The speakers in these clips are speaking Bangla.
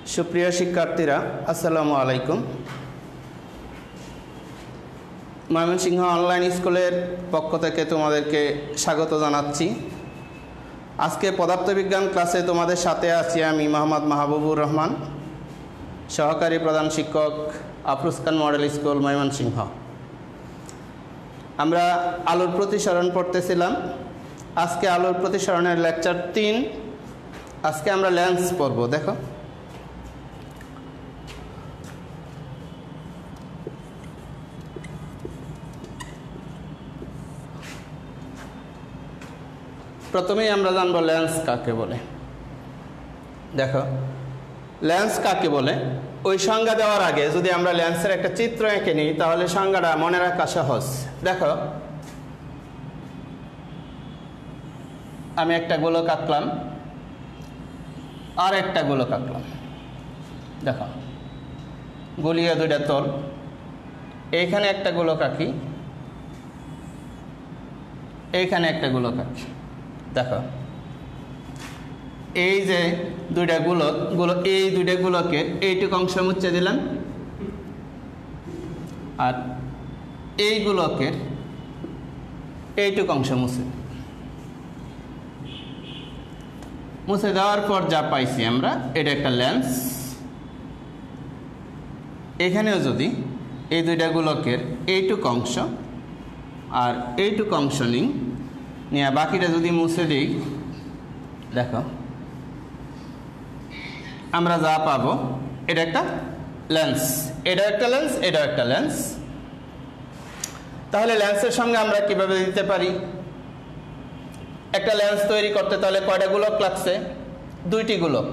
সুপ্রিয় শিক্ষার্থীরা আসসালামু আলাইকুম। ময়মনসিংহ অনলাইন স্কুলের পক্ষ থেকে তোমাদেরকে স্বাগত জানাচ্ছি। আজকে পদার্থবিজ্ঞান ক্লাসে তোমাদের সাথে আছি আমি মোহাম্মদ মাহবুবুর রহমান, সহকারী প্রধান শিক্ষক আফরোজ খান মডেল স্কুল ময়মনসিংহ। আমরা আলোর প্রতিসরণ পড়তেছিলাম। আজকে আলোর প্রতিসরণের লেকচার 3। আজকে আমরা লেন্স পড়ব। দেখো, প্রথমেই আমরা জানবো লেন্স কাকে বলে। দেখো, লেন্স কাকে বলে ওই সংজ্ঞা দেওয়ার আগে যদি আমরা লেন্সের একটা চিত্র এঁকে নিই তাহলে সংজ্ঞাটা মনে রাখা সহজ। দেখো, আমি একটা গোলক আঁকলাম, আর একটা গোলক আঁকলাম। দেখো, গোলীয় দুইটা তল। এইখানে একটা গোলক আঁকি, এইখানে একটা গোলক আঁকি। দেখো, এই যে দুইটা গোলক, এই দুইটা গোলকের এইটুকু অংশ মুছে দিলাম, আর এই গোলকের এইটুকু অংশ মুছে দেওয়ার পর যা পাইছি আমরা, এটা একটা লেন্স। এখানেও যদি এই দুইটা গোলকের এইটুকু অংশ আর এইটুকু অংশ নিয়ে বাকিটা যদি মুছে দিই, দেখো আমরা যা পাবো এটা একটা লেন্স। এটা একটা লেন্স, এটা একটা লেন্স। তাহলে লেন্সের সঙ্গে আমরা কিভাবে দিতে পারি? একটা লেন্স তৈরি করতে তাহলে কয়টা গোলক লাগছে? দুইটি গোলক।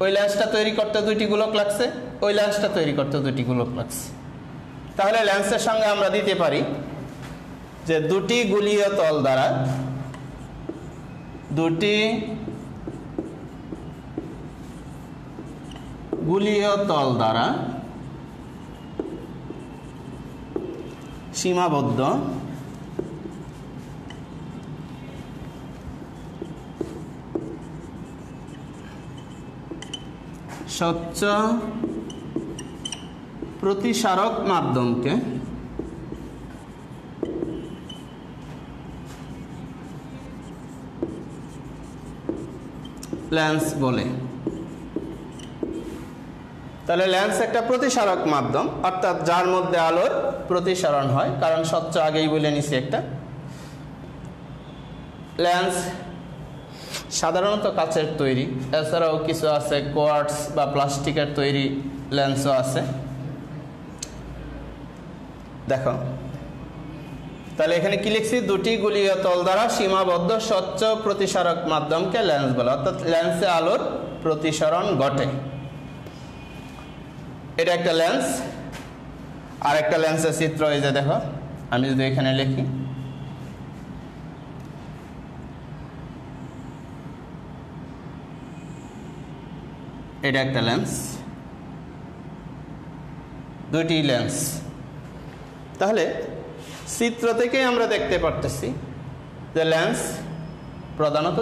ওই লেন্সটা তৈরি করতে দুইটি গোলক লাগছে, ওই লেন্সটা তৈরি করতে দুইটি গোলক লাগছে। তাহলে লেন্সের সঙ্গে আমরা দিতে পারি যে দুটি গোলীয় তল দ্বারা সীমাবদ্ধ স্বচ্ছ প্রতিসারক মাধ্যমকে লেন্স বলে। তাহলে লেন্স একটা প্রতিসারক মাধ্যম, অর্থাৎ যার মধ্যে আলোর প্রতিসরণ হয়। কারণ স্বচ্ছ আগেই বলে নিছি একটা। লেন্স সাধারণত কাচের তৈরি, এছাড়াও কিছু আছে কোয়ার্টজ বা প্লাস্টিকের তৈরি লেন্সও আছে। দেখো, তাহলে এখানে কি লিখছি? দুটি গোলীয় তল দ্বারা সীমাবদ্ধ স্বচ্ছ প্রতিসারক মাধ্যমকে লেন্স বলে, অর্থাৎ লেন্সে আলোর প্রতিসরণ ঘটে। এটা একটা লেন্স। আর একটা লেন্সের চিত্র এই যে দেখো, আমি যদি এখানে লিখি, এটা একটা লেন্স, দুইটি লেন্স। তাহলে চিত্র থেকে আমরা দেখতে পারতেছি যে লেন্স প্রধানত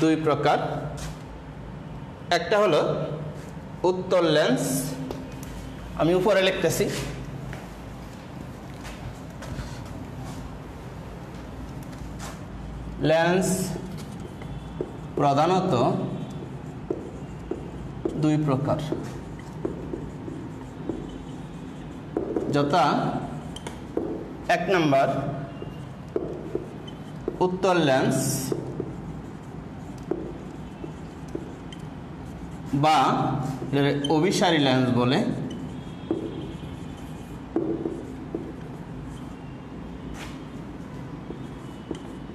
দুই প্রকার। একটা হলো উত্তল লেন্স, আমি উপরে লিখতেছি। লেন্স প্রধানত দুই প্রকার, যথা 1 নম্বর উত্তল লেন্স বা অভিসারী লেন্স বলে।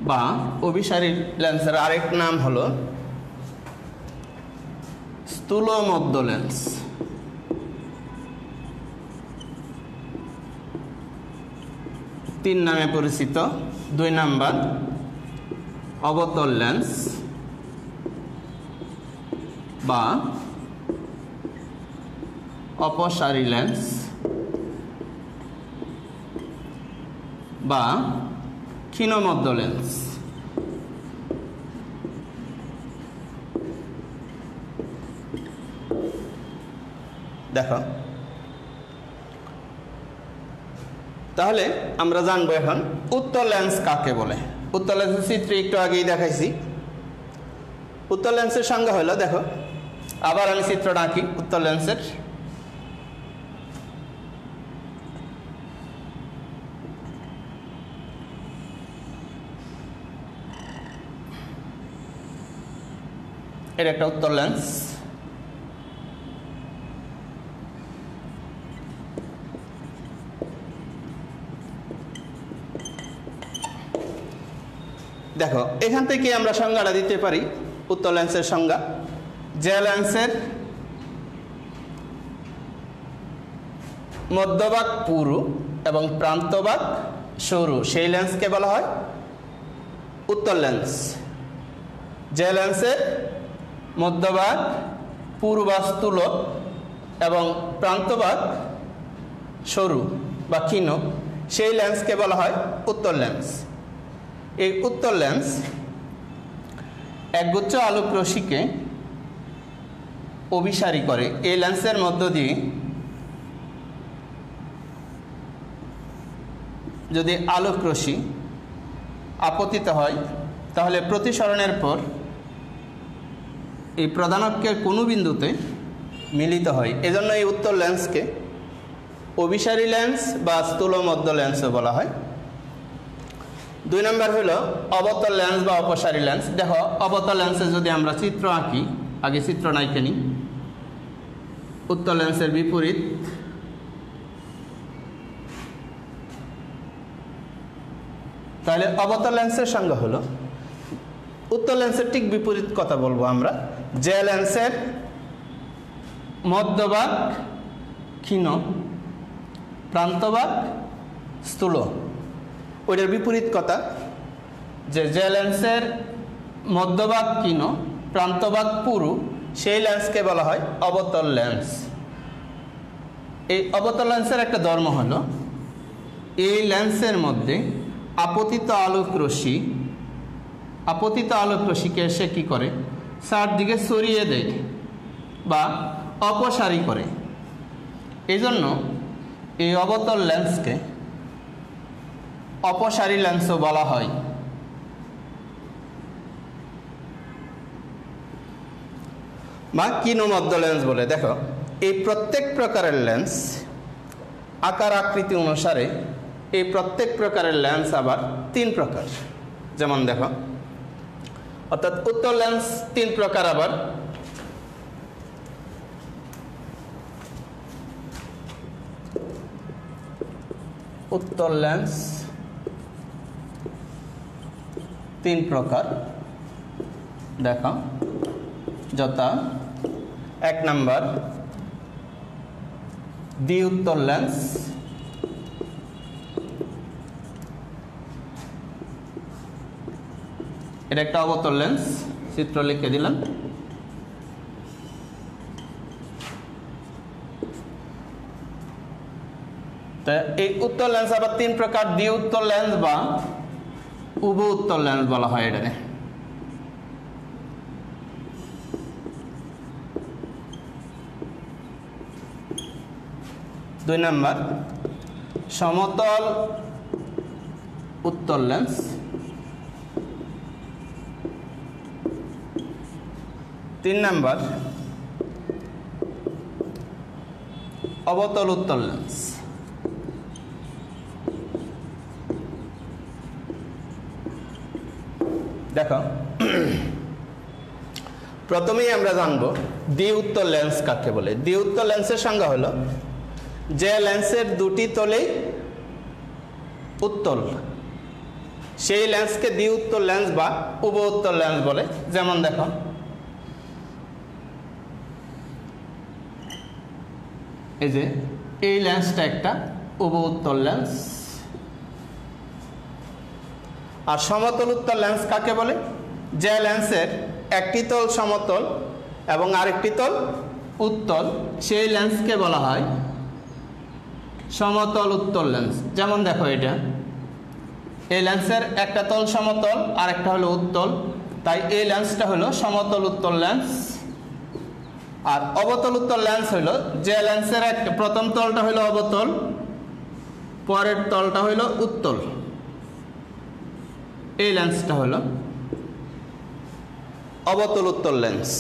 বা অভিসারী লেন্সের আরেক নাম হলো স্থূলমধ্য লেন্স। 3 নামে পরিচিত। 2 নাম্বার অবতল লেন্স বা অপসারী লেন্স বা ক্ষীণমধ্য লেন্স। দেখো, তাহলে আমরা জানবো এখন উত্তল লেন্স কাকে বলে। উত্তল লেন্সের চিত্র একটু আগেই দেখাইছি। উত্তল লেন্সের সংজ্ঞা হলো, দেখো আবার আমি চিত্রটা আঁকি উত্তল লেন্সের। এটা একটা উত্তল লেন্স। দেখো, এখান থেকে আমরা সংজ্ঞাটা দিতে পারি। উত্তল লেন্সের সংজ্ঞা, যে লেন্সের মধ্যভাগ পুরু এবং প্রান্তভাগ সরু সেই লেন্সকে বলা হয় উত্তল লেন্স। যে লেন্সের মধ্যভাগ পুরু বা স্থূল এবং প্রান্তভাগ সরু বা ক্ষীণ সেই লেন্সকে বলা হয় উত্তল লেন্স। এই উত্তল লেন্স একগুচ্ছ আলোক রশ্মিকে অভিসারী করে। এই লেন্সের মধ্য দিয়ে যদি আলোক রশ্মি আপতিত হয় তাহলে প্রতিসরণের পর এই প্রধানকের কোনো বিন্দুতে মিলিত হয়। এজন্য এই উত্তল লেন্সকে অভিসারী লেন্স বা স্থূল মধ্য লেন্সও বলা হয়। 2 নম্বর হলো অবতল লেন্স বা অপসারী লেন্স। দেখো, অবতল লেন্সে যদি আমরা চিত্র আঁকি, আগে চিত্র নাইকে নিই। উত্তল লেন্সের বিপরীত, তাহলে অবতল লেন্সের সংজ্ঞা হলো, উত্তল লেন্সের ঠিক বিপরীত কথা বলবো আমরা। যে লেন্সের মধ্যভাগ ক্ষীণ, প্রান্তভাগ স্থূল, ওইটার বিপরীত কথা যে লেন্সের মধ্যভাগ ক্ষীণ, প্রান্তভাগ পুরু সেই লেন্সকে বলা হয় অবতল লেন্স। এই অবতল লেন্সের একটা ধর্ম হলো, এই লেন্সের মধ্যে আপতিত আলোক রশ্মিকে সে কি করে, চারদিকে ছড়িয়ে দেয় বা অপসারী করে। এই জন্য এই অবতল লেন্সকে অপসারী লেন্সও বলা হয়। বা ক্ষীণমধ্য লেন্স বলে। দেখো, এই প্রত্যেক প্রকারের লেন্স আকার আকৃতি অনুসারে এই প্রত্যেক প্রকারের লেন্স আবার 3 প্রকার। যেমন দেখো, অর্থাৎ উত্তল লেন্স 3 প্রকার। আবার উত্তল লেন্স 3 প্রকার। দেখো, যথা 1 নম্বর দ্বি উত্তল লেন্স, এটা একটা অবতল লেন্স, চিত্র লিখে দিলাম। তো এই উত্তল লেন্স আবার 3 প্রকার, দ্বি উত্তল লেন্স বা উভ উত্তল লেন্স বলা হয় এটাকে। দুই নম্বর সমতল উত্তল লেন্স, 3 নম্বর অবতল উত্তল লেন্স। দেখো, প্রথমেই আমরা জানবো দ্বি উত্তল লেন্স কাকে বলে। দ্বি উত্তল লেন্সের সংজ্ঞা হলো, যে লেন্সের দুটি তলেই উত্তল সেই লেন্সকে দ্বি উত্তল লেন্স বা উভ উত্তল লেন্স বলে। যেমন দেখো, এই যে এই লেন্সটা একটা উভ উত্তল লেন্স। আর সমতল উত্তল লেন্স কাকে বলে? যে লেন্সের একটি তল সমতল এবং আরেকটি তল উত্তল সেই লেন্সকে বলা হয় সমতল উত্তল লেন্স। যেমন দেখো, এটা এই লেন্সের একটা তল সমতল আর একটা হলো উত্তল, তাই এই লেন্সটা হলো সমতল উত্তল লেন্স। আর অবতল উত্তল লেন্স হইল যে লেন্সের প্রথম তলটা হইল অবতল, পরের তলটা হইল উত্তল, এই লেন্সটা হইল অবতল উত্তল লেন্স।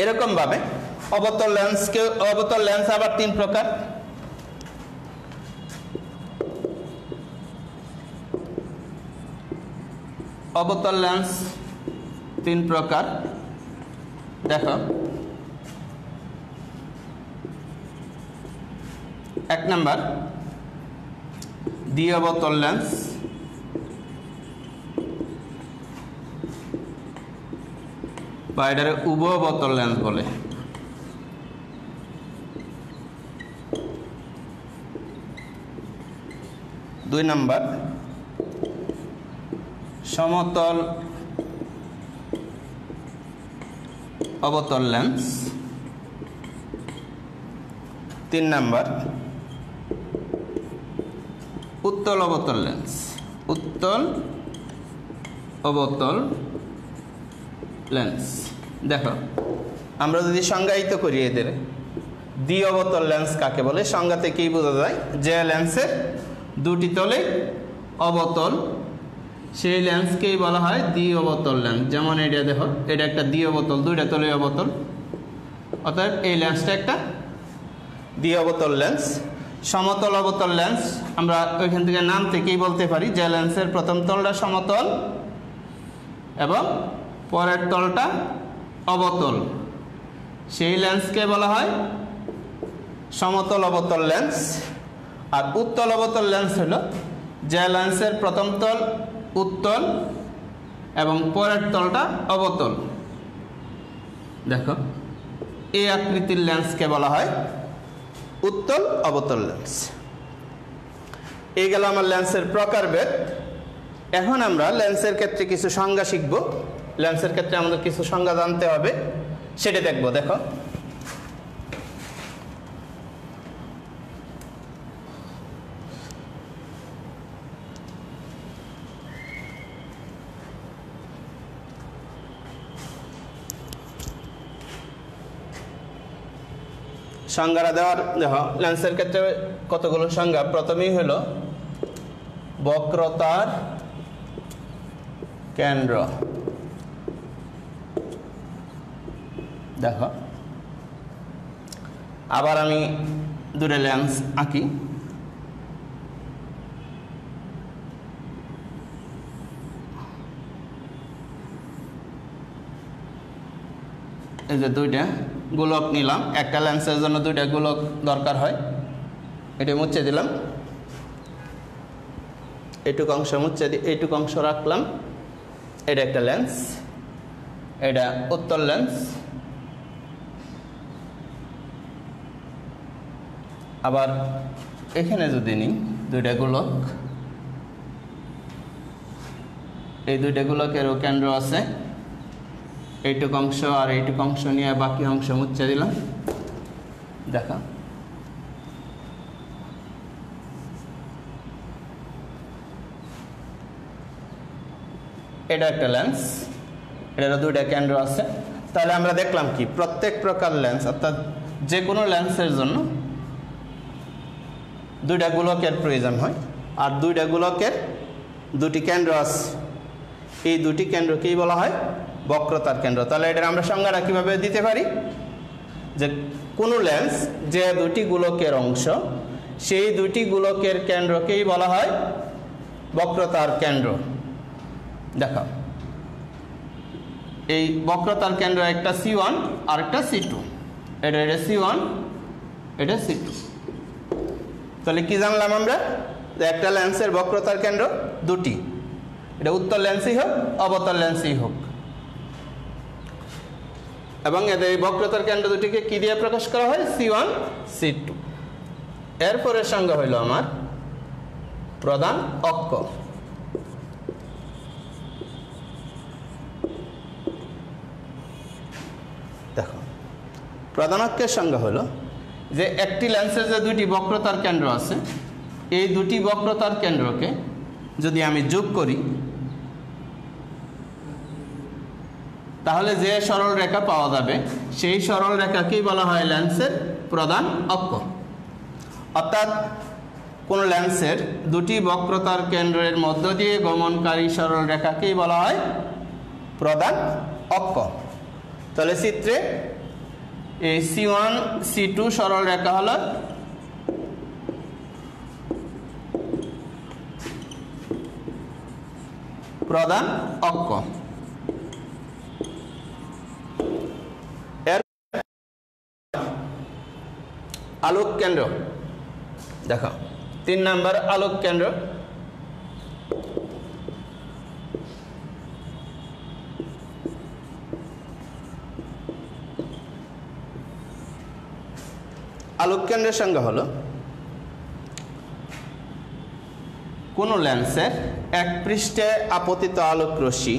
এরকম ভাবে অবতল লেন্স আবার 3 প্রকার। অবতল লেন্স 3 প্রকার। দেখো, 1 নাম্বার দ্বি অবতল লেন্স, বা এটারে উভয় অবতল লেন্স বলে। 2 নাম্বার সমতল অবতল লেন্স। 3 নাম্বার উত্তল অবতল লেন্স, উত্তল অবতল লেন্স। দেখো, আমরা যদি সংজ্ঞায়িত করি এদের দ্বি অবতল লেন্স কাকে বলে, সংজ্ঞা থেকেই বোঝা যায় যে লেন্সের 2টি তলে অবতল, সেই লেন্সকেই বলা হয় দ্বি অবতল লেন্স। যেমন এটা দেখো, এটা একটা দ্বি অবতল, 2টা তলে অবতল, অতএব এই লেন্সটা একটা দ্বি অবতল লেন্স। সমতল অবতল লেন্স আমরা ওইখান থেকে নাম থেকেই বলতে পারি যে লেন্সের প্রথম তলটা সমতল এবং পরের তলটা অবতল, সেই লেন্সকে বলা হয় সমতল অবতল লেন্স। আর উত্তল অবতল লেন্স হলো যে লেন্সের প্রথম তল উত্তল এবং পরের তলটা অবতল। দেখো, এই আকৃতির লেন্সকে বলা হয় উত্তল অবতল লেন্স। এই গেল আমার লেন্সের প্রকারভেদ। এখন আমরা লেন্সের ক্ষেত্রে কিছু সংজ্ঞা শিখব। লেন্সের ক্ষেত্রে আমাদের কিছু সংজ্ঞা জানতে হবে, সেটা দেখব। দেখো, সংজ্ঞাটা দেওয়ার, দেখো লেন্সের ক্ষেত্রে কতগুলো সংজ্ঞা। প্রথমেই হলো বক্রতার কেন্দ্র। দেখো, আবার আমি 2টা লেন্স আঁকি। এই যে 2টা গোলক নিলাম, একটা লেন্সের জন্য 2টা গোলক দরকার হয়, এটা মুছে দিলাম, এইটুকু অংশ মুছে দিয়ে এইটুকু অংশ রাখলাম। এটা একটা লেন্স, এটা উত্তল লেন্স। আবার এখানে যদি নিই 2টা গোলক, এই 2টা গোলকেরও কেন্দ্র আছে, এইটুকু অংশ আর এইটুকু অংশ নিয়ে বাকি অংশ মুছে দিলাম। দেখা, এটা একটা লেন্স, এটারও 2টা কেন্দ্র আছে। তাহলে আমরা দেখলাম কি, প্রত্যেক প্রকার লেন্স অর্থাৎ যে কোনো লেন্সের জন্য 2টা গোলকের প্রয়োজন হয়, আর 2টা গোলকের 2টি কেন্দ্র আছে। এই 2টি কেন্দ্রকেই বলা হয় বক্রতার কেন্দ্র। তাহলে এটার আমরা সংজ্ঞাটা কিভাবে দিতে পারি, যে কোনো লেন্স যে 2টি গোলকের অংশ, সেই 2টি গোলকের কেন্দ্রকেই বলা হয় বক্রতার কেন্দ্র। দেখো, এই বক্রতার কেন্দ্র একটা C1 আর একটা C2, এটা C1, এটা C2। তাহলে কি জানলাম আমরা, যে একটা লেন্সের বক্রতার কেন্দ্র 2টি, এটা উত্তল লেন্সই হোক অবতল লেন্সই হোক, এবং এদের বক্রতার কেন্দ্র 2টিকে কি দিয়ে প্রকাশ করা হয়, C1 C2। এরপরের সংজ্ঞা হইল আমার প্রধান অক্ষ। দেখো, প্রধান অক্ষের সংজ্ঞা হলো যে একটি লেন্সের যে 2টি বক্রতার কেন্দ্র আছে, এই 2টি বক্রতার কেন্দ্রকে যদি আমি যোগ করি, তাহলে যে সরল রেখা পাওয়া যাবে সেই সরল রেখাকেই বলা হয় লেন্সের প্রধান অক্ষ। অর্থাৎ কোন লেন্সের দুটি বক্রতার কেন্দ্রের মধ্য দিয়ে গমনকারী সরল রেখাকেই বলা হয় প্রধান অক্ষ। তাহলে চিত্রে এই C1 C2 সরল রেখা হলো প্রধান অক্ষ। এর আলোক কেন্দ্র দেখো 3 নম্বর আলোক কেন্দ্র। আলোক কেন্দ্রের সংজ্ঞা হলো কোন লেন্সের এক পৃষ্ঠে আপতিত আলোক রশ্মি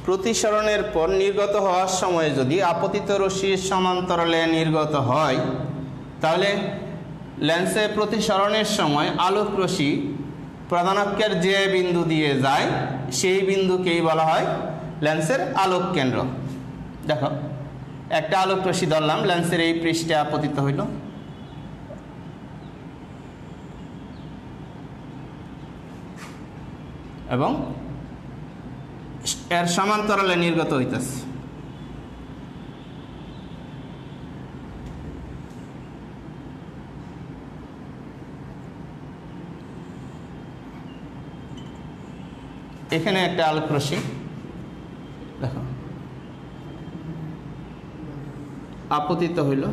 প্রতিসরণের পর নির্গত হওয়ার সময় যদি আপতিত রশ্মির সমান্তরালে নির্গত হয় তাহলে লেন্সে প্রতিসরণের সময় আলোক রশ্মি প্রধান অক্ষের যে বিন্দু দিয়ে যায় সেই বিন্দুকেই বলা হয় লেন্সের আলোক কেন্দ্র। দেখো একটা আলোক রশ্মি ধরলাম, লেন্সের এই পৃষ্ঠে আপতিত হইল, এবং এর সমান্তরালে নির্গত হইতেছে। এখানে একটা আলোক রশ্মি দেখো আপতিত হইল,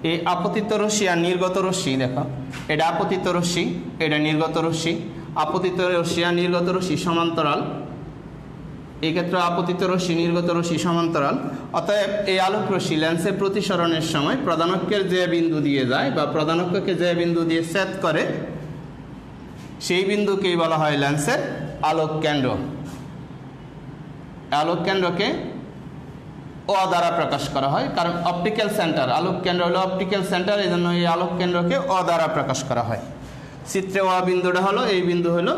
এই আপতিত রশ্মি আর নির্গত রশ্মি দেখো এটা আপতিত রশ্মি এটা নির্গত রশ্মি, আপতিত রশ্মি আর নির্গত রশ্মি সমান্তরাল, এই ক্ষেত্রে আপতিত রশ্মি নির্গত রশ্মি সমান্তরাল। অতএব এই আলোক রশ্মি লেন্সের প্রতিসরণের সময় প্রধান অক্ষের যে বিন্দু দিয়ে যায় বা প্রধান অক্ষকে যে বিন্দু দিয়ে ছেদ করে সেই বিন্দুকেই বলা হয় লেন্সের আলোক কেন্দ্র। আলোক কেন্দ্রকে ও দ্বারা প্রকাশ করা হয়, কারণ অপটিক্যাল সেন্টার, আলোক কেন্দ্র হলো অপটিক্যাল সেন্টার, এই জন্য এই আলোক কেন্দ্রকে ও দ্বারা প্রকাশ করা হয়। চিত্রে ও বিন্দুটা হলো, এই বিন্দু হলো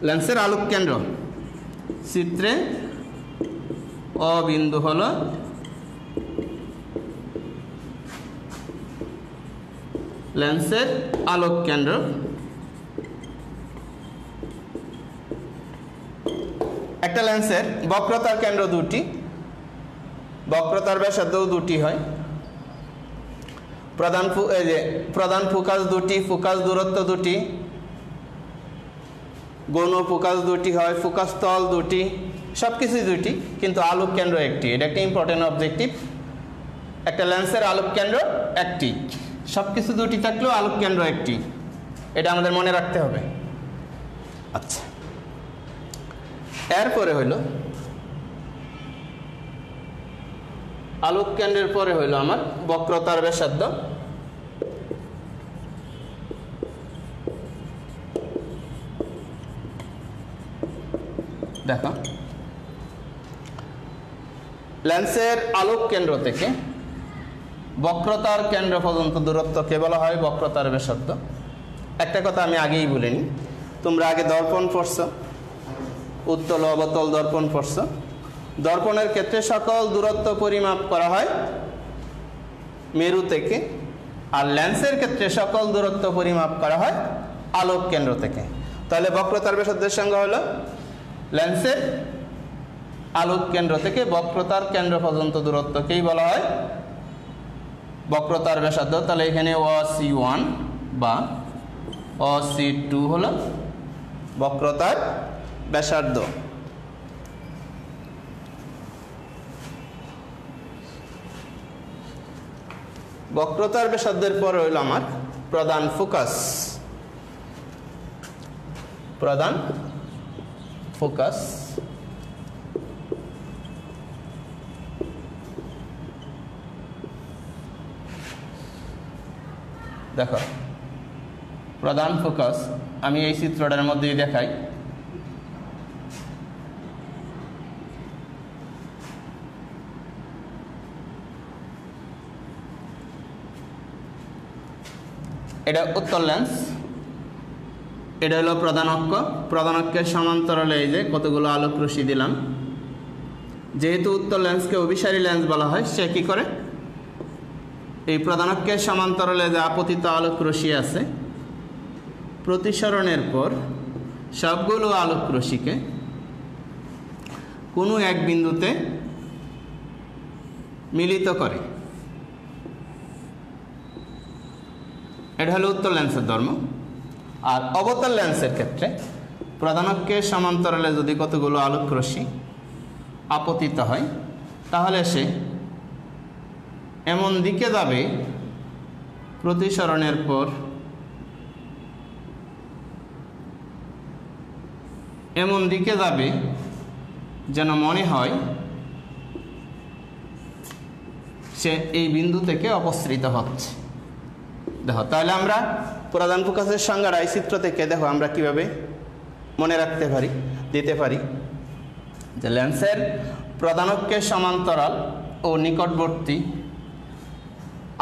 লেন্সের আলোক কেন্দ্র। চিত্রে ও বিন্দু হলো লেন্সের আলোক কেন্দ্র। একটা লেন্সের বক্রতার কেন্দ্র দুটি, বক্রতার ব্যাসার্ধও দুটি হয়, প্রধান ফোকাস দুটি, ফোকাস দূরত্ব দুটি, গৌণ ফোকাস দুটি হয়, ফোকাস তল দুটি, সব কিছুই দুটি, কিন্তু আলোক কেন্দ্র একটি। এটা একটা ইম্পর্টেন্ট অবজেক্টিভ। একটা লেন্সের আলোক কেন্দ্র একটি, সব কিছু দুটি থাকলেও আলোক কেন্দ্র একটি, এটা আমাদের মনে রাখতে হবে। আচ্ছা, এরপরে হইল আলোক কেন্দ্রের পরে হইল আমার বক্রতার ব্যাসার্ধ। দেখো লেন্সের আলোক কেন্দ্র থেকে বক্রতার কেন্দ্র পর্যন্ত দূরত্বকে বলা হয় বক্রতার ব্যাসার্ধ। একটা কথা আমি আগেই বলিনি, তোমরা আগে দর্পণ পড়ছ, উত্তল অবতল দর্পণ পড়ছ। দর্পণের ক্ষেত্রে সকল দূরত্ব পরিমাপ করা হয় মেরু থেকে, আর লেন্সের ক্ষেত্রে সকল দূরত্ব পরিমাপ করা হয় আলোক কেন্দ্র থেকে। তাহলে বক্রতার ব্যাসার্ধের সংজ্ঞা হলো লেন্সের আলোক কেন্দ্র থেকে বক্রতার কেন্দ্র পর্যন্ত দূরত্বকেই বলা হয় বক্রতার ব্যাসার্ধ। তাহলে এখানে OC1 বা OC2 হলো বক্রতার ব্যাসার্ধ। বক্রতার ব্যাসার্ধের পরে হইল আমার প্রধান ফোকাস। প্রধান ফোকাস দেখো প্রধান ফোকাস আমি এই চিত্রটার মধ্যেই দেখাই। এটা উত্তল লেন্স, এটা হলো প্রধান অক্ষ। প্রধান অক্ষের সমান্তরালে এই যে কতগুলো আলোক রশ্মি দিলাম। যেহেতু উত্তল লেন্সকে অভিসারী লেন্স বলা হয়, সে কি করে এই প্রধান অক্ষের সমান্তরালে যে আপতিত আলোক রশ্মি আছে, প্রতিসরণের পর সবগুলো আলোক রশ্মিকে কোনো এক বিন্দুতে মিলিত করে। এটা হলো উত্তল লেন্সের ধর্ম। আর অবতল লেন্সের ক্ষেত্রে প্রধান অক্ষের সমান্তরালে যদি কতগুলো আলোক রশ্মি আপতিত হয়, তাহলে সে এমন দিকে যাবে প্রতিসরণের পর, এমন দিকে যাবে যেন মনে হয় সে এই বিন্দু থেকে অপসৃত হচ্ছে। দেখো, তাহলে আমরা প্রধান ফোকাসের সংজ্ঞা রায়চিত্র থেকে দেখো আমরা কিভাবে মনে রাখতে পারি, দিতে পারি যে লেন্সের প্রধান অক্ষের সমান্তরাল ও নিকটবর্তী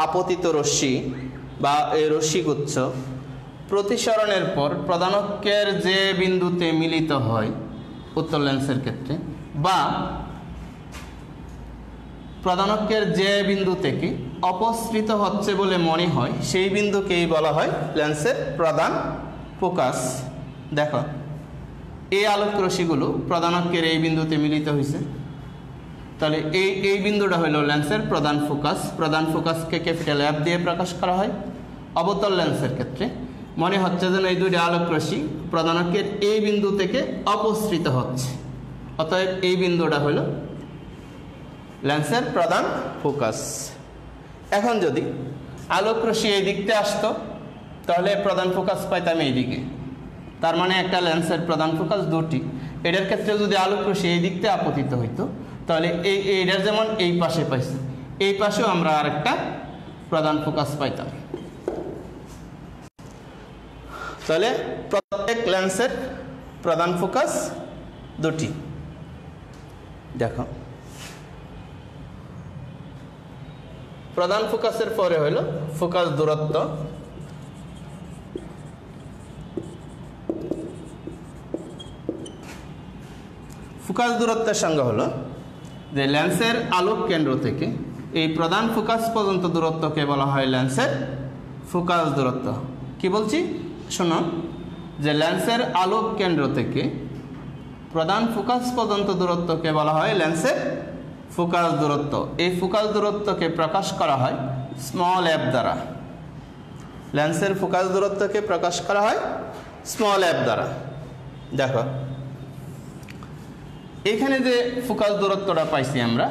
আপতিত রশ্মি বা এই রশ্মিগুচ্ছ প্রতিসরণের পর প্রধান অক্ষের যে বিন্দুতে মিলিত হয় উত্তল লেন্সের ক্ষেত্রে, বা প্রধান অক্ষের যে বিন্দু থেকে অপসৃত হচ্ছে বলে মনে হয়, সেই বিন্দুকেই বলা হয় লেন্সের প্রধান ফোকাস। দেখো, এই আলোক রশ্মিগুলো প্রধান অক্ষের এই বিন্দুতে মিলিত হয়েছে, তাহলে এই বিন্দুটা হলো লেন্সের প্রধান ফোকাস। প্রধান ফোকাসকে ক্যাপিটাল এফ দিয়ে প্রকাশ করা হয়। অবতল লেন্সের ক্ষেত্রে মনে হচ্ছে যেন এই দুইটা আলোক রশ্মি প্রধান অক্ষের এই বিন্দু থেকে অপসৃত হচ্ছে, অতএব এই বিন্দুটা হলো লেন্সের প্রধান ফোকাস। এখন যদি আলোক রশ্মি এই দিকতে আসতো, তাহলে প্রধান ফোকাস পাইতাম এই দিকে। তার মানে একটা লেন্সের প্রধান ফোকাস দুটি। এটার ক্ষেত্রে যদি আলোক রশ্মি এই দিকতে আপতিত হইতো, তাহলে এইটার যেমন এই পাশে পাইছি, এই পাশেও আমরা আরেকটা প্রধান ফোকাস পাইতাম। তাহলে প্রত্যেক লেন্সের প্রধান ফোকাস দুটি। দেখো, প্রধান ফোকাসের পরে হলো ফোকাস দূরত্ব। ফোকাস দূরত্বের সংজ্ঞা হলো যে লেন্সের আলোক কেন্দ্র থেকে এই প্রধান ফোকাস পর্যন্ত দূরত্বকে বলা হয় লেন্সের ফোকাস দূরত্ব। কি বলছি শোনো, যে লেন্সের আলোক কেন্দ্র থেকে প্রধান ফোকাস পর্যন্ত দূরত্বকে বলা হয় লেন্সের ফোকাস দূরত্ব। এই ফোকাস দূরত্বকে প্রকাশ করা হয় স্মল এফ দ্বারা। লেন্সের ফোকাস দূরত্বকে প্রকাশ করা হয় স্মল এফ দ্বারা। দেখো, এখানে যে ফোকাস দূরত্বটা পাইছি আমরা,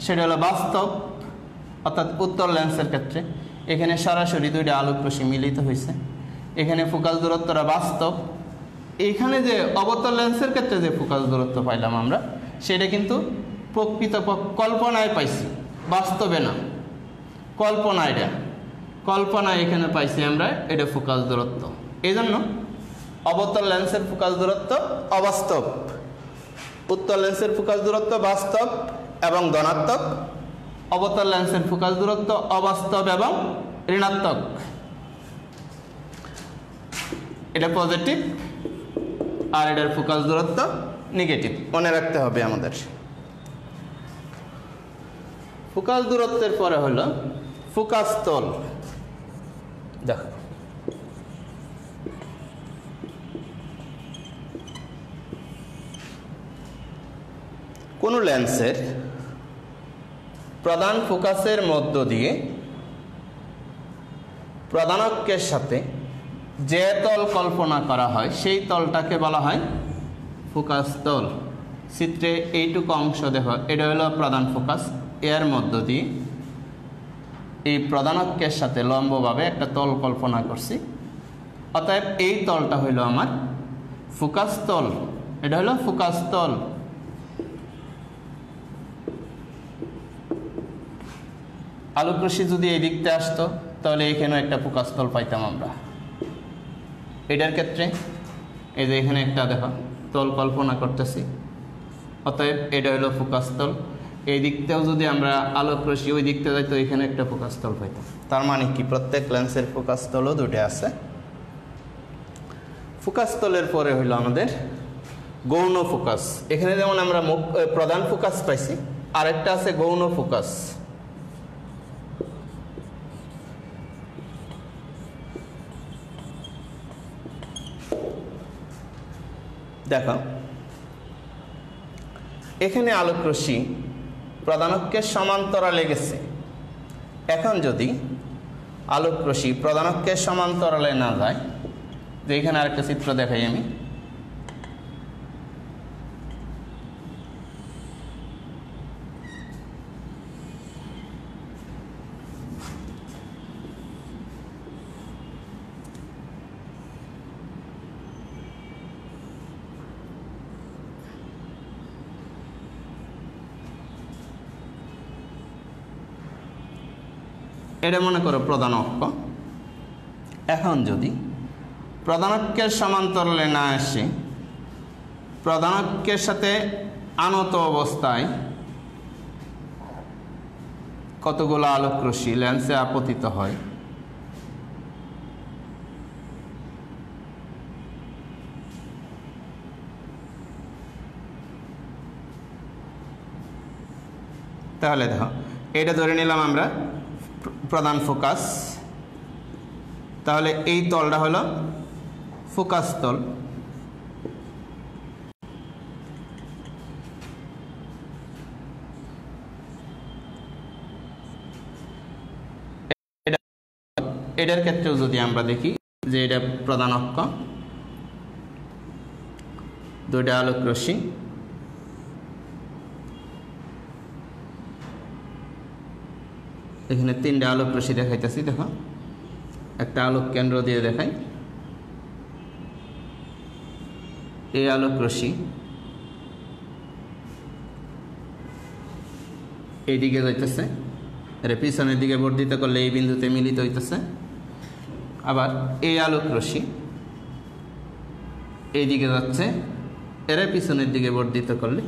সেটা হলো বাস্তব, অর্থাৎ উত্তল লেন্সের ক্ষেত্রে এখানে সরাসরি দুইটা আলোক রশ্মি মিলিত হয়েছে, এখানে ফোকাস দূরত্বটা বাস্তব। এখানে যে অবতল লেন্সের ক্ষেত্রে যে ফোকাস দূরত্ব পাইলাম আমরা, সেটা কিন্তু প্রকৃত কল্পনায় পাইছি, বাস্তবে না, কল্পনা। এটা কল্পনায় এখানে পাইছি আমরা, এটা ফোকাস দূরত্ব। এই জন্য অবতল লেন্সের ফোকাস দূরত্ব অবাস্তব, উত্তল লেন্সের ফোকাস দূরত্ব বাস্তব এবং ধনাত্মক, অবতল লেন্সের ফোকাস দূরত্ব অবাস্তব এবং ঋণাত্মক। এটা পজিটিভ আর এটার ফোকাস দূরত্ব নেগেটিভ, মনে রাখতে হবে আমাদের। ফোকাস দূরত্বের পরে হলো ফোকাস তল। দেখো, কোন লেন্সের প্রধান ফোকাসের মধ্য দিয়ে প্রধান অক্ষের সাথে যে তল কল্পনা করা হয়, সেই তলটাকে বলা হয় ফোকাস তল। চিত্রে এইটুকু অংশ দেখো, এটা হলো প্রধান ফোকাস, এর মধ্য দিয়ে এই প্রধান অক্ষের সাথে লম্বভাবে একটা তল কল্পনা করছি, অতএব এই তলটা হইল আমার ফোকাস তল। এটা হলো ফোকাস তল। আলোক রশ্মি যদি এই দিকতে আসতো, তাহলে এখানেও একটা ফোকাস তল পাইতাম আমরা। এটার ক্ষেত্রে এই যে এখানে একটা দেখো তল কল্পনা করতেছি, অতএব এটা হলো ফোকাস তল। এই দিকটাও যদি আমরা আলোক রশ্মি ওই দিকটা যাই তো এখানে একটা ফোকাস তল পাইতাম। তার মানে কি প্রত্যেক লেন্সের ফোকাস তলও দুটো আছে। ফোকাস তলের পরে হইলো আমাদের গৌণ ফোকাস। এখানে যেমন আমরা প্রধান ফোকাস পাইছি, আরেকটা আছে গৌণ ফোকাস। দেখো এখানে আলোক রশ্মি প্রধানকের সমান্তরালে গেছে। এখন যদি আলোক রশ্মি প্রধানকের সমান্তরালে না যায়, যে এখানে আরেকটা চিত্র দেখাই আমি, এটা মনে করো প্রধান অক্ষ। এখন যদি প্রধানকের সমান্তরালে না আসে, প্রধানকের সাথে আনত অবস্থায় কতগুলো আলোক রশ্মি লেন্সে আপতিত হয়, তাহলে দেখো এটা ধরে নিলাম আমরা প্রধান ফোকাস। তাহলে এই তলটা হলো ফোকাস তল। এটার ক্ষেত্রেও যদি আমরা দেখি যে এটা প্রধান অক্ষ, দুইটা আলোক রশ্মি, এখানে তিনটা আলোক রশ্মি দেখাইতেছি। দেখো একটা আলোক কেন্দ্র দিয়ে দেখাই, এই আলোক রশ্মি এইদিকে যাইতেছে, এর পিছনের দিকে বর্ধিত করলে এই বিন্দুতে মিলিত হইতেছে। আবার এই আলোক রশ্মি এইদিকে যাচ্ছে, এর পিছনের দিকে বর্ধিত করলে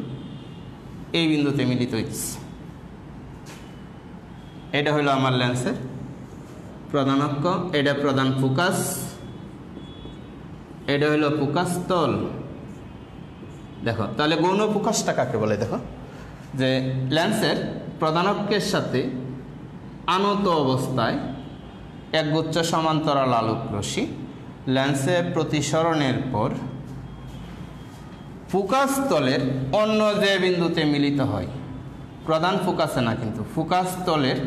এই বিন্দুতে মিলিত হইতেছে। এটা হলো আমার লেন্সের প্রধান অক্ষ, এটা প্রধান ফোকাস, এটা হলো ফোকাস তল। দেখো তাহলে গৌণ ফোকাসটা কাকে বলে? দেখো যে লেন্সের প্রধান অক্ষের সাথে আনত অবস্থায় একগুচ্ছ সমান্তরাল আলোক রশ্মি লেন্সে প্রতিসরণের পর ফোকাস তলের অন্য যে বিন্দুতে মিলিত হয়, প্রধান ফোকাসে না কিন্তু ফোকাস তলের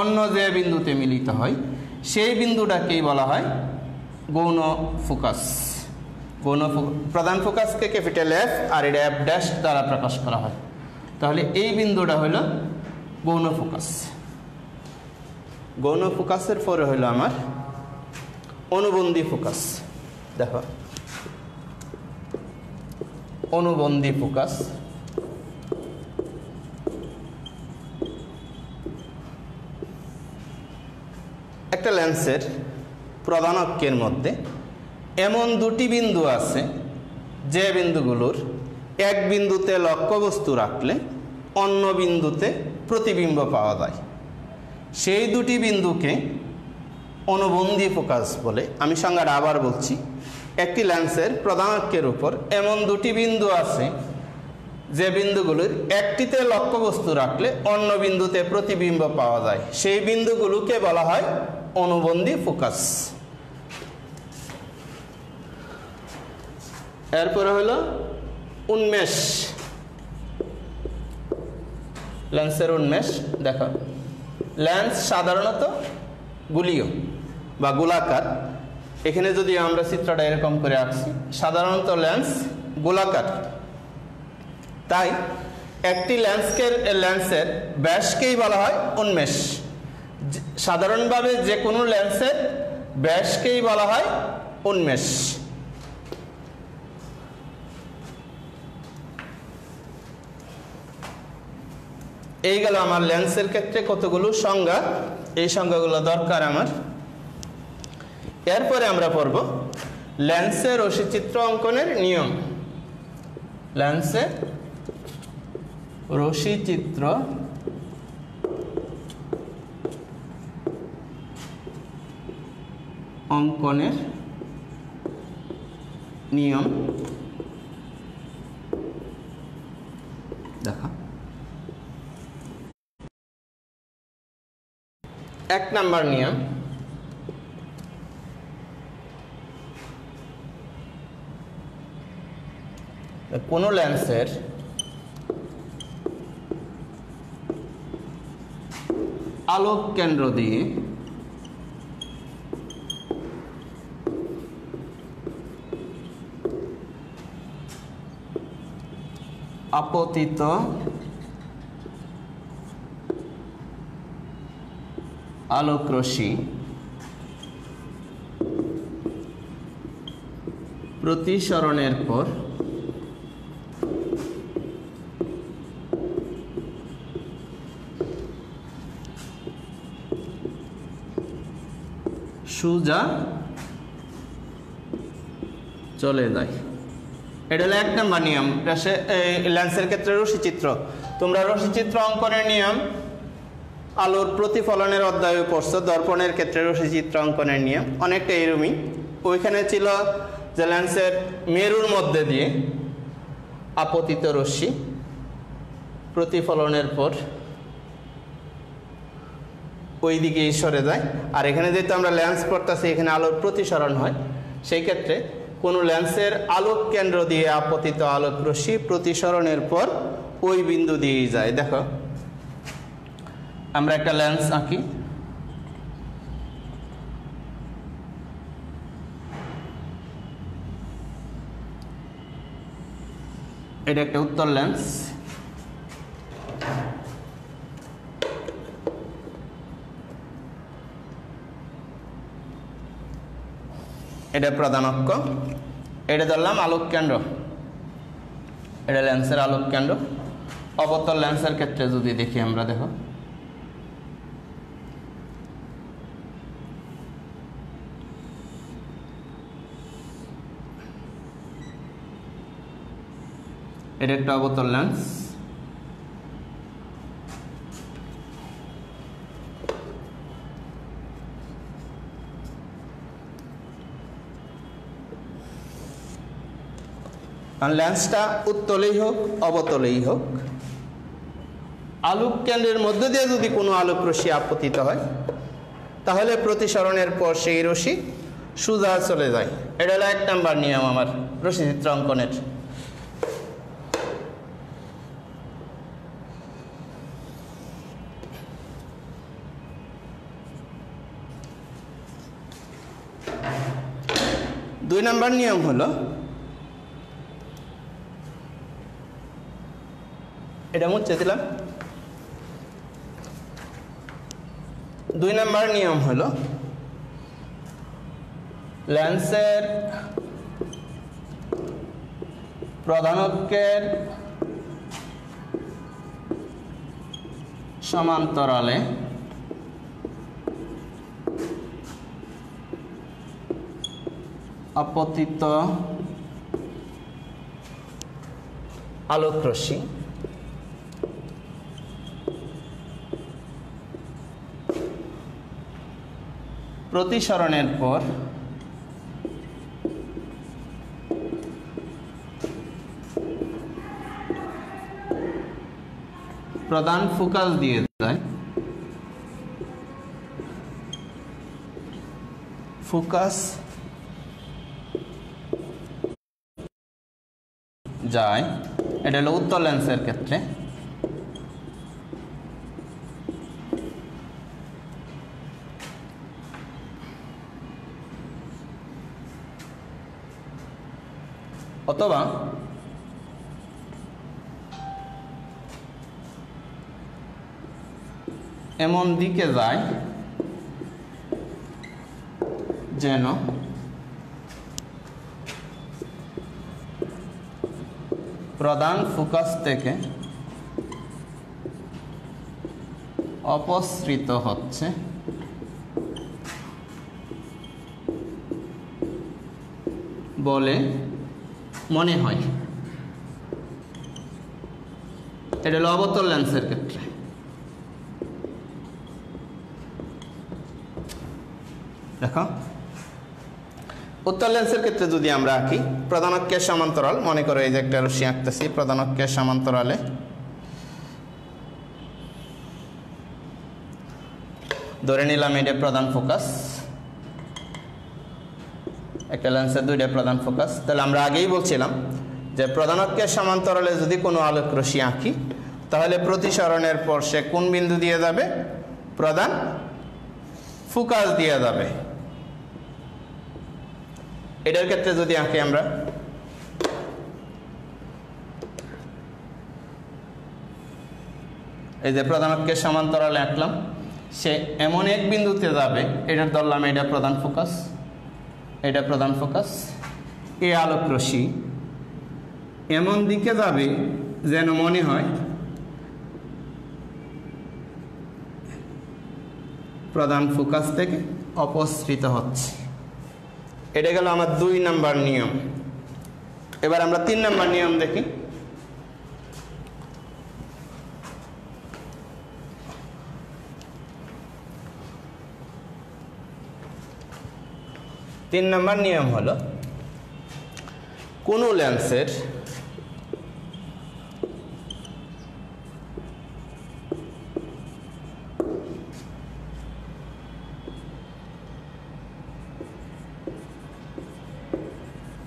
অন্য যে বিন্দুতে মিলিত হয়, সেই বিন্দুটাকেই বলা হয় গৌণ ফোকাস। প্রধান ফোকাসকে ক্যাপিটাল এফ আর এটা এফ ড্যাশ দ্বারা প্রকাশ করা হয়। তাহলে এই বিন্দুটা হলো গৌণ ফোকাস। গৌণ ফোকাসের পরে হলো আমার অনুবন্ধী ফোকাস। দেখো অনুবন্ধী ফোকাস, একটা লেন্সের প্রধান অক্ষের মধ্যে এমন দুটি বিন্দু আছে যে বিন্দুগুলোর এক বিন্দুতে লক্ষ্যবস্তু রাখলে অন্য বিন্দুতে প্রতিবিম্ব পাওয়া যায়। সেই দুটি বিন্দুকে অনুবন্ধী ফোকাস বলে। আমি সংজ্ঞাটা আবার বলছি, একটি লেন্সের প্রধান অক্ষের উপর এমন দুটি বিন্দু আছে যে বিন্দুগুলোর একটিতে লক্ষ্যবস্তু রাখলে অন্য বিন্দুতে প্রতিবিম্ব পাওয়া যায়, সেই বিন্দুগুলোকে বলা হয় অনুবন্ধী ফোকাস। এরপরে হলো উন্মেষ, লেন্সের উন্মেষ। দেখো লেন্স সাধারণত গুলীয় বা গোলাকার। এখানে যদি আমরা চিত্রটা এরকম করে আঁকছি, সাধারণত লেন্স গোলাকার। তাই একটি লেন্সের ব্যাসকেই বলা হয় উন্মেষ। সাধারণভাবে যে কোনো লেন্সের ব্যাসকেই বলা হয় উন্মেষ। এই গেল আমার লেন্সের ক্ষেত্রে কতগুলো সংজ্ঞা, এই সংজ্ঞাগুলো দরকার আমার। এরপরে আমরা পড়ব লেন্সের রশ্মিচিত্র অঙ্কনের নিয়ম। লেন্সের রশি চিত্র অঙ্কনের নিয়ম দেখা। 1 নম্বর নিয়ম, কোনো লেন্সের আলোক কেন্দ্র দিয়ে আপতিত আলোক রশ্মি প্রতিসরণের পর সোজা চলে যায়। এটা হলো 1 নম্বর নিয়ম লেন্সের ক্ষেত্রে রশ্মিচিত্র। তোমরা রশ্মিচিত্র অঙ্কনের নিয়ম আলোর প্রতিফলনের অধ্যায়ে পড়ছো। দর্পণের ক্ষেত্রে রশ্মিচিত্র অঙ্কনের নিয়ম অনেকটা এরকমই। ওইখানে ছিল যে লেন্সের মেরুর মধ্যে দিয়ে আপতিত রশ্মি প্রতিফলনের পর ওই দিকে সরে যায়। আর এখানে যেহেতু আমরা লেন্স পড়তেছি, এখানে আলোর প্রতিসরণ হয়, সেই ক্ষেত্রে কোনো লেন্সের আলোক কেন্দ্র দিয়ে আপতিত আলোক রশ্মি প্রতিসরণের পর ওই বিন্দু দিয়েই যায়। দেখো আমরা একটা লেন্স আঁকি, এটা একটা উত্তর লেন্স, এটা প্রধান অক্ষ, এটা ধরলাম আলোক কেন্দ্র, এটা লেন্সের আলোক কেন্দ্র। অবতল লেন্সের ক্ষেত্রে যদি দেখি আমরা, দেখো এটা একটা অবতল লেন্স, লেন্সটা উত্তলেই হোক অবতলেই হোক, আলোক কেন্দ্রের মধ্য দিয়ে যদি কোনো আলোক রশ্মি আপতিত হয় তাহলে প্রতিসরণের পর সেই রশ্মি সোজা চলে যায়। এটা হলো 1 নম্বর নিয়ম আমার রশ্মিচিত্র অঙ্কনের। দুই নম্বর নিয়ম হলো, এটা মুছে দিলাম। 2 নম্বর নিয়ম হলো লেন্সের প্রধান অক্ষের সমান্তরালে আপতিত আলোক রশ্মি প্রতিসরণের পর প্রধান ফোকাস দিয়ে যায়, ফোকাস যায়। এটা হলো উত্তল লেন্সের ক্ষেত্রে। অথবা এমন দিকে যায় যেন প্রধান ফোকাস থেকে অপসৃত হচ্ছে বলে মনে হয়। এটা হলো অবতল লেন্সের ক্ষেত্রে। দেখো উত্তল লেন্সের ক্ষেত্রে যদি আমরা আঁকি প্রধান অক্ষের সমান্তরাল, মনে করো এই যে একটা রশ্মি আঁকতেছি প্রধান অক্ষের সমান্তরালে, ধরে নিলাম এটা প্রধান ফোকাস, একটা লেন্সের দুইটা প্রধান ফোকাস। তাহলে আমরা আগেই বলছিলাম যে প্রধান অক্ষের সমান্তরালে যদি কোনো আলোক রশ্মি আঁকি তাহলে প্রতিসরণের পর সে কোন বিন্দু দিয়ে যাবে? প্রধান ফোকাস দিয়ে যাবে। এটার ক্ষেত্রে যদি আঁকি আমরা, এই যে প্রধান অক্ষের সমান্তরালে আঁকলাম, সে এমন এক বিন্দুতে যাবে, এটার ধরলাম এটা প্রধান ফোকাস, এটা প্রধান ফোকাস, এই আলোক রশ্মি এমন দিকে যাবে যেন মনে হয় প্রধান ফোকাস থেকে অপসৃত হচ্ছে। এটা গেল আমার 2 নম্বর নিয়ম। এবার আমরা 3 নম্বর নিয়ম দেখি। তিন নম্বর নিয়ম হলো কোনো লেন্সের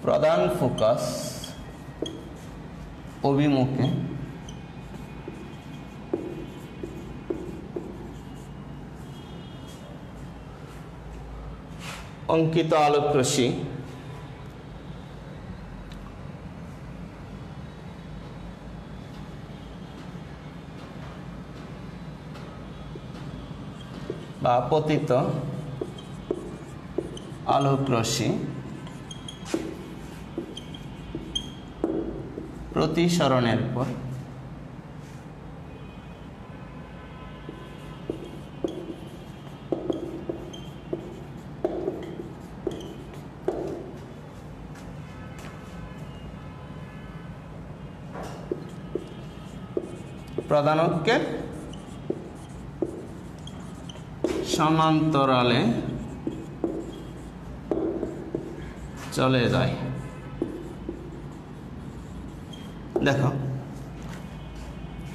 প্রধান ফোকাস অভিমুখে অঙ্কিত আলোক রশ্মি বা পতিত আলোক রশ্মি প্রতিসরণের পর প্রধান অক্ষের সমান্তরালে চলে যায়। দেখো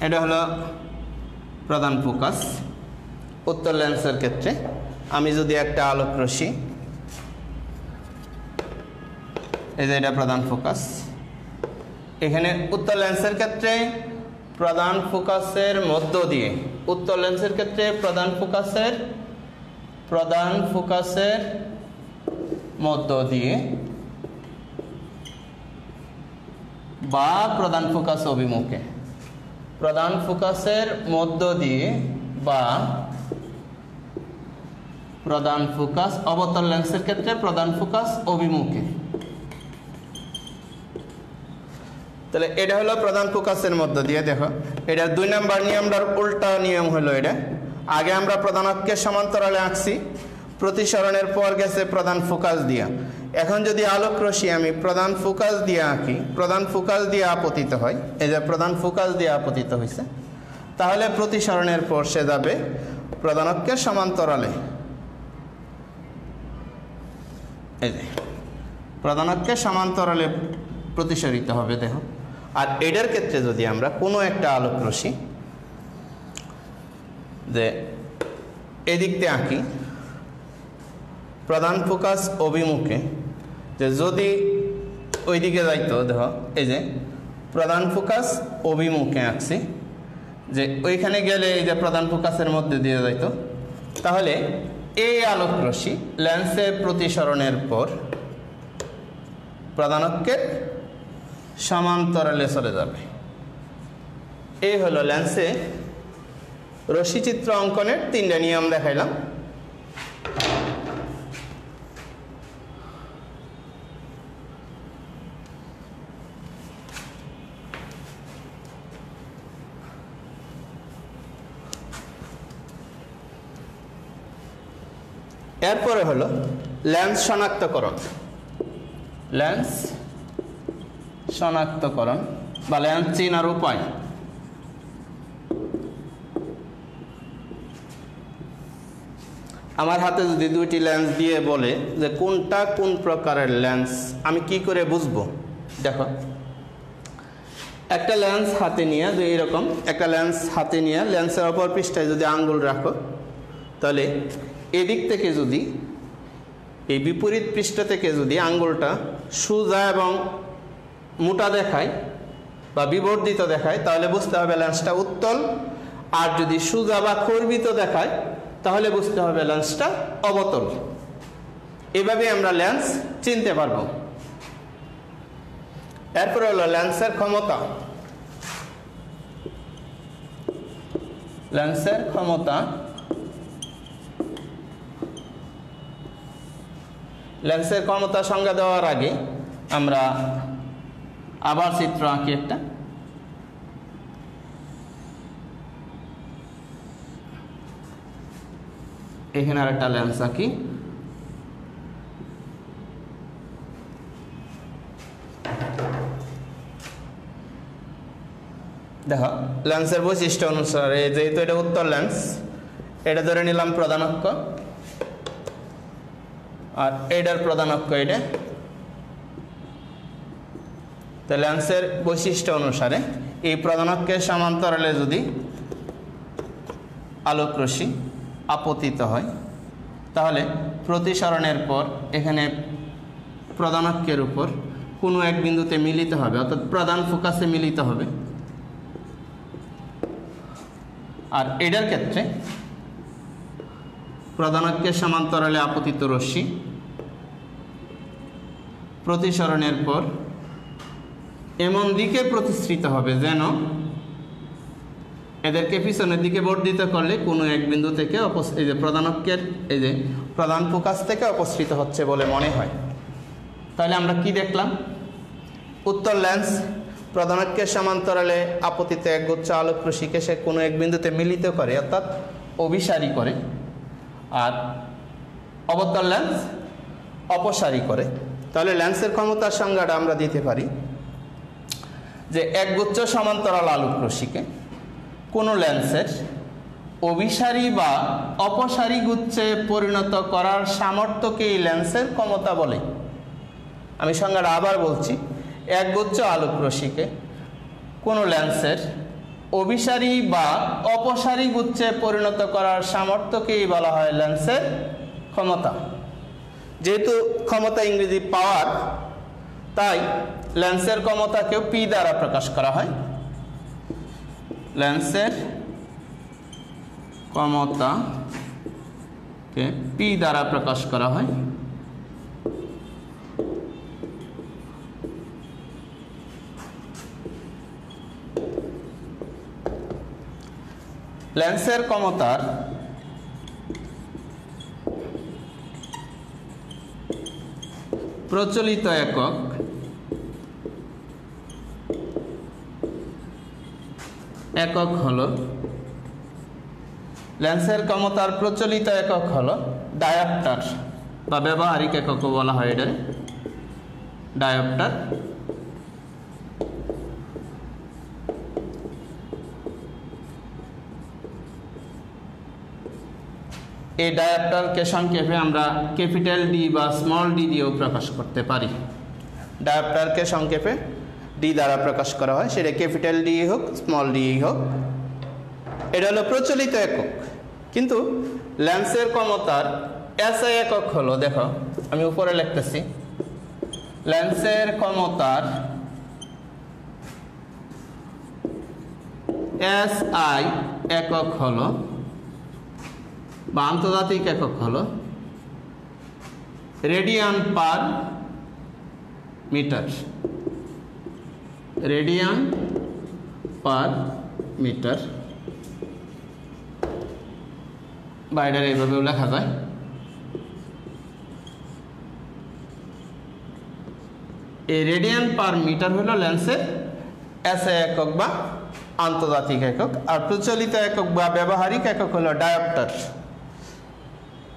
এটা হলো প্রধান ফোকাস। উত্তল লেন্সের ক্ষেত্রে আমি যদি একটা আলোক রশ্মি, এই যে এটা প্রধান ফোকাস, এখানে উত্তল লেন্সের ক্ষেত্রে প্রধান ফোকাসের মধ্য দিয়ে, উত্তল লেন্সের ক্ষেত্রে প্রধান ফোকাসের মধ্য দিয়ে বা প্রধান ফোকাস অভিমুখে, প্রধান ফোকাসের মধ্য দিয়ে বা প্রধান ফোকাস, অবতল লেন্সের ক্ষেত্রে প্রধান ফোকাস অভিমুখে। তাহলে এটা হলো প্রধান ফোকাসের মধ্য দিয়ে। দেখো এটা 2 নম্বর নিয়মটার উল্টা নিয়ম হলো এটা। আগে আমরা প্রধান অক্ষের সমান্তরালে আঁকছি, প্রতিসরণের পর গেছে প্রধান ফোকাস দিয়া। এখন যদি আলোক রশ্মি আমি প্রধান ফোকাস দিয়ে আঁকি, প্রধান ফোকাস দিয়ে আপতিত হয়, এই যে প্রধান ফোকাস দিয়ে আপতিত হয়েছে, তাহলে প্রতিসরণের পর সে যাবে প্রধান অক্ষের সমান্তরালে, এই যে প্রধান অক্ষের সমান্তরালে প্রতিসরিত হবে। দেখো আর এটার ক্ষেত্রে যদি আমরা কোনো একটা আলোক রশ্মি যে এদিক দিয়ে আঁকি প্রধান ফোকাস অভিমুখে, যে যদি ওইদিকে যাইতো, দেখো এই যে প্রধান ফোকাস অভিমুখে আঁকছি, যে ওইখানে গেলে এই যে প্রধান ফোকাসের মধ্যে দিয়ে যাইতো, তাহলে এই আলোক রশ্মি লেন্সের প্রতিসরণের পর প্রধান অক্ষের সমান্তরালে চলে যাবে। এই হলো লেন্সে রশ্মিচিত্র অঙ্কনের 3টা নিয়ম দেখাইলাম। এরপরে হলো লেন্স শনাক্তকরণ। লেন্স শনাক্তকরণ বা লেন্স চেনার উপায়। আমার হাতে যদি দুইটি লেন্স দিয়ে বলে যে কোনটা কোন প্রকারের লেন্স, আমি কি করে বুঝবো? দেখো, একটা লেন্স হাতে নিয়ে যে এরকম একটা লেন্স হাতে নিয়ে লেন্সের অপর পৃষ্ঠায় যদি আঙ্গুল রাখো, তাহলে এদিক থেকে যদি এই বিপরীত পৃষ্ঠ থেকে যদি আঙ্গুলটা সোজা এবং মোটা দেখায় বা বিবর্ধিত দেখায়, তাহলে বুঝতে হবে লেন্সটা উত্তল। আর যদি সোজা বা খর্বিত দেখায়, তাহলে বুঝতে হবে লেন্সটা অবতল। এভাবে আমরা লেন্স চিনতে পারবো। এরপরে হলো লেন্সের ক্ষমতা। লেন্সের ক্ষমতা, লেন্সের ক্ষমতা সংজ্ঞা দেওয়ার আগে আমরা আবার চিত্র আঁকি একটা। এখানে আর একটা লেন্স আঁকি। দেখো, লেন্সের বৈশিষ্ট্য অনুসারে যেহেতু এটা উত্তল লেন্স, এটা ধরে নিলাম প্রধান অক্ষ, আর এটার প্রধান অক্ষ এটা। তো লেন্সের বৈশিষ্ট্য অনুসারে এই প্রধান অক্ষের সমান্তরালে যদি আলোক রশ্মি আপতিত হয়, তাহলে প্রতিসরণের পর এখানে প্রধান অক্ষের উপর কোনো এক বিন্দুতে মিলিত হবে, অর্থাৎ প্রধান ফোকাসে মিলিত হবে। আর এটার ক্ষেত্রে প্রধান অক্ষের সমান্তরালে আপতিত রশ্মি প্রতিসরণের পর এমন দিকে প্রতিসৃত হবে যেন এদেরকে পিছনের দিকে বর্ধিত করলে কোনো এক বিন্দু থেকে এই যে প্রধান অক্ষের এই যে প্রধান ফোকাস থেকে অপসৃত হচ্ছে বলে মনে হয়। তাহলে আমরা কি দেখলাম? উত্তল লেন্স প্রধান অক্ষের সমান্তরালে আপতিত একগুচ্ছ আলোক রশ্মিকে সে কোনো এক বিন্দুতে মিলিত করে, অর্থাৎ অভিসারী করে। আর অবতল লেন্স অপসারী করে। তাহলে লেন্সের ক্ষমতার সংজ্ঞাটা আমরা দিতে পারি যে একগুচ্ছ সমান্তরাল আলোক রশ্মিকে কোনো লেন্সের অভিসারী বা অপসারী গুচ্ছে পরিণত করার সামর্থ্যকে লেন্সের ক্ষমতা বলে। আমি সংজ্ঞাটা আবার বলছি, একগুচ্ছ আলোক রশ্মিকে কোনো লেন্সের অভিসারী বা অপসারী গুচ্ছে পরিণত করার সামর্থ্যকেই বলা হয় লেন্সের ক্ষমতা। যেহেতু ক্ষমতা ইংরেজি পাওয়ার, তাই লেন্সের ক্ষমতাকেও পি দ্বারা প্রকাশ করা হয়। লেন্সের ক্ষমতাকে পি দ্বারা প্রকাশ করা হয়। লেন্সের ক্ষমতার প্রচলিত একক হলো লেন্সের ক্ষমতার প্রচলিত একক হলো ডায়োপ্টার বা ব্যবহারিক এককও বলা হয় এটার ডায়োপ্টার। এই ডায়োপ্টারকে সংক্ষেপে আমরা ক্যাপিটাল ডি বা স্মল ডি দিয়েও প্রকাশ করতে পারি। ডায়োপ্টারকে সংক্ষেপে ডি দ্বারা প্রকাশ করা হয়, সেটা ক্যাপিটাল ডি হোক স্মল ডি হোক। এটা হলো প্রচলিত একক। কিন্তু লেন্সের ক্ষমতার এসআই একক হলো, দেখো আমি উপরে লিখতেছি, লেন্সের ক্ষমতার এসআই একক হলো বা আন্তর্জাতিক একক হলো radian per metre. Radian per metre বাইরের এইভাবেও লেখা যায়। এই রেডিয়ান পার মিটার হলো লেন্সের এসআই একক বা আন্তর্জাতিক একক। আর প্রচলিত একক বা ব্যবহারিক একক হলো ডায়োপ্টার।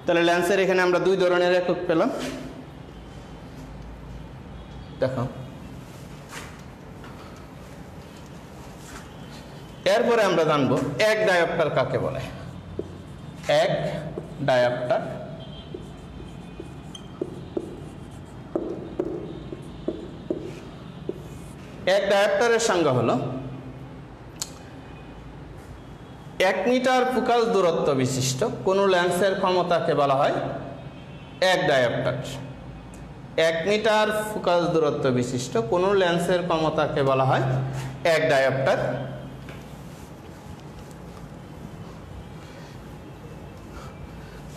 তাহলে লেন্সের এখানে আমরা দুই ধরনের একক পেলাম। দেখো, এরপরে আমরা জানবো এক ডায়োপ্টার কাকে বলে। এক ডায়াপ্টার। এক ডায়াপ্টারের সংজ্ঞা হলো 1 মিটার ফোকাস দূরত্ব বিশিষ্ট কোনো লেন্সের ক্ষমতাকে বলা হয় এক ডায়াপ্টার। 1 মিটার ফোকাস দূরত্ব বিশিষ্ট কোনো লেন্সের ক্ষমতাকে বলা হয় এক ডায়াপ্টার।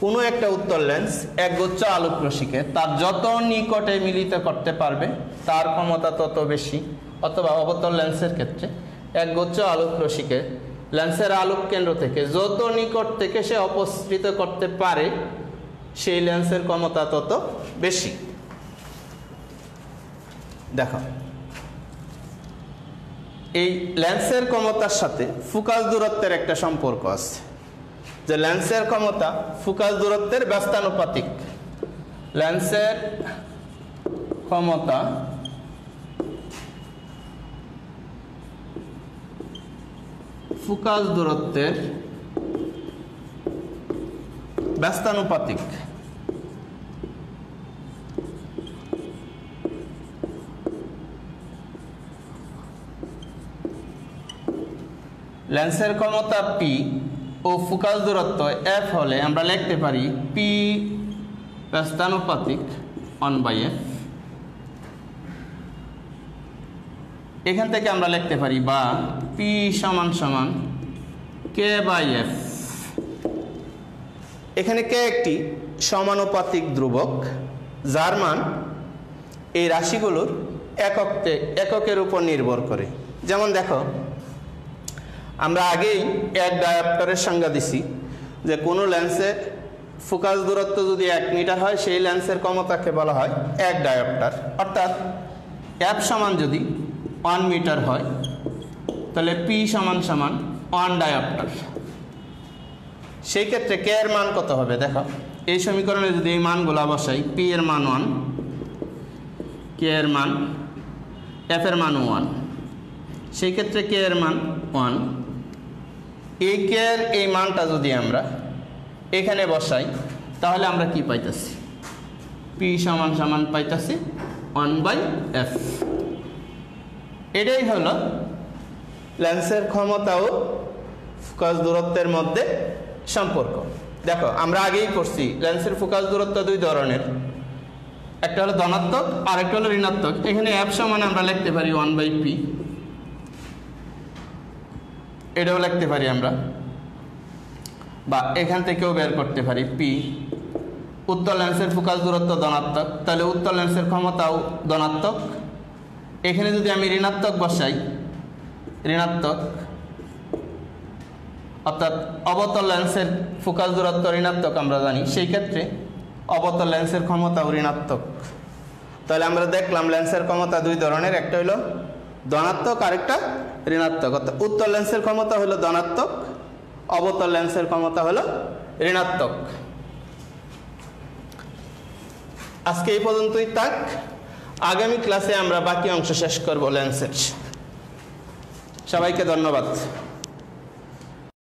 কোনো একটা উত্তল লেন্স একগুচ্ছ আলোক রশ্মিকে তার যত নিকটে মিলিত করতে পারবে তার ক্ষমতা তত বেশি, অথবা অবতল লেন্সের ক্ষেত্রে একগুচ্ছ আলোক রশ্মিকে লেন্সের আলোক কেন্দ্র থেকে যত নিকট থেকে সে অপসৃত করতে পারে সেই লেন্সের ক্ষমতা তত বেশি। দেখো, এই লেন্সের ক্ষমতার সাথে ফোকাস দূরত্বের একটা সম্পর্ক আছে, যে লেন্সের ক্ষমতা ফোকাস দূরত্বের ব্যস্তানুপাতিক। লেন্সের ক্ষমতা ফোকাস দূরত্বের ব্যস্তানুপাতিক। লেন্সের ক্ষমতা পি ও ফোকাস দূরত্ব এফ হলে আমরা লিখতে পারি পি ব্যস্তানুপাতিক 1/f। এখান থেকে আমরা লিখতে পারি বা পি সমান সমান k/f। এখানে কে একটি সমানুপাতিক ধ্রুবক, যার মান এই রাশিগুলোর এককের উপর নির্ভর করে। যেমন দেখো, আমরা আগেই এক ডায়াপ্টারের সংজ্ঞা দিছি যে কোনো লেন্সের ফোকাস দূরত্ব যদি 1 মিটার হয় সেই লেন্সের ক্ষমতাকে বলা হয় এক ডায়াপ্টার। অর্থাৎ এফ সমান যদি 1 মিটার হয় তাহলে পি সমান সমান 1 ডায়াপ্টার। সেই ক্ষেত্রে কে এর মান কত হবে? দেখো, এই সমীকরণে যদি এই মানগুলো বসাই, পি এর মান 1, কে এর মান, এফ এর মান 1, সেই ক্ষেত্রে কে এর মান 1। এই কে এর এই মানটা যদি আমরা এখানে বসাই তাহলে আমরা কি পাইতেছি? পি সমান সমান পাইতেছি 1/f। এটাই হলো লেন্সের ক্ষমতা ও ফোকাস দূরত্বের মধ্যে সম্পর্ক। দেখো, আমরা আগেই পড়ছি লেন্সের ফোকাস দূরত্ব দুই ধরনের, একটা হলো ধনাত্মক আর একটা হলো ঋণাত্মক। এখানে এফ সমান আমরা লিখতে পারি 1/p, এটাও লিখতে পারি আমরা, বা এখান থেকেও বের করতে পারি পি। উত্তল লেন্সের ফোকাস দূরত্ব ধনাত্মক, তাহলে উত্তল লেন্সের ক্ষমতাও ধনাত্মক। এখানে যদি আমি ঋণাত্মক বসাই, ঋণাত্মক, অর্থাৎ অবতল লেন্সের ফোকাস দূরত্ব ঋণাত্মক আমরা জানি, সেই ক্ষেত্রে অবতল লেন্সের ক্ষমতাও ঋণাত্মক। তাহলে আমরা দেখলাম লেন্সের ক্ষমতা দুই ধরনের, একটা হলো ধনাত্মক আর একটা ঋণাত্মক। অর্থাৎ উত্তল লেন্সের ক্ষমতা হলো ধনাত্মক, অবতল লেন্সের ক্ষমতা হলো ঋণাত্মক। আজকে এই পর্যন্তই থাক। আগামী ক্লাসে আমরা বাকি অংশ শেষ করব লেন্সের। সবাইকে ধন্যবাদ।